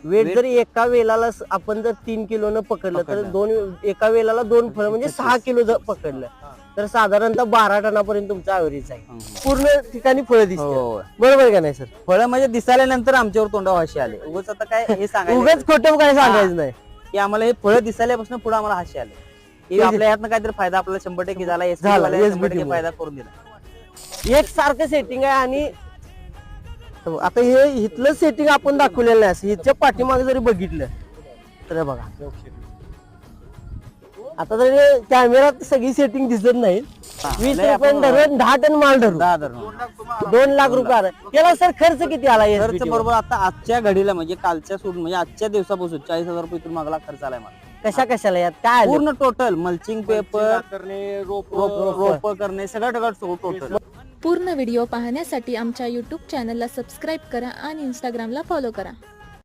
Weight जर एका वेलाला आपण जर 3 किलोनं पकडलं तर एका वेलाला 2 फळ म्हणजे 6 किलो जर पकडलं तर साधारणतः 12 टनापर्यंत तुमचा ऍव्हरेज आहे. पूर्ण ठिकाणी फळं दिसतात. बरोबर का नाही सर? फळं म्हणजे दिसायल्यानंतर आमच्यावर तोंडावर आले. उगाच आता काय हे सांगायचं उगाच खोटं काय सांगायचं नाही की आम्हाला हे फळं दिसायल्यापासून पुढे आम्हाला हाशी आले की आपल्या यातनं काहीतरी फायदा आपल्याला 100% झाला. 100% फायदा करून दिला. एक सारखं सेटिंग आहे. आणि आता हे इथलं सेटिंग आपण दाखवलेलं नाही. हिच्या पाठीमागे जरी बघितलं तर बघा आता जर कॅमेरात सगळी सेटिंग दिसत नाही. 20 रुपये धरून 10 टन माल धरून 2 लाख रुपये. त्याला सर खर्च किती आला? खर्च बरोबर आता आजच्या घडीला म्हणजे कालच्या सोडून म्हणजे आजच्या दिवसापासून 40,000 रुपये इथून मागला खर्च आलाय मला. कशा कशाला यात काय पूर्ण टोटल मल्चिंग पेपर रोप करणे सगळं टोटल. पूर्ण व्हिडिओ पाहण्यासाठी आमच्या YouTube चॅनलला सबस्क्राईब करा आणि Instagramला फॉलो करा.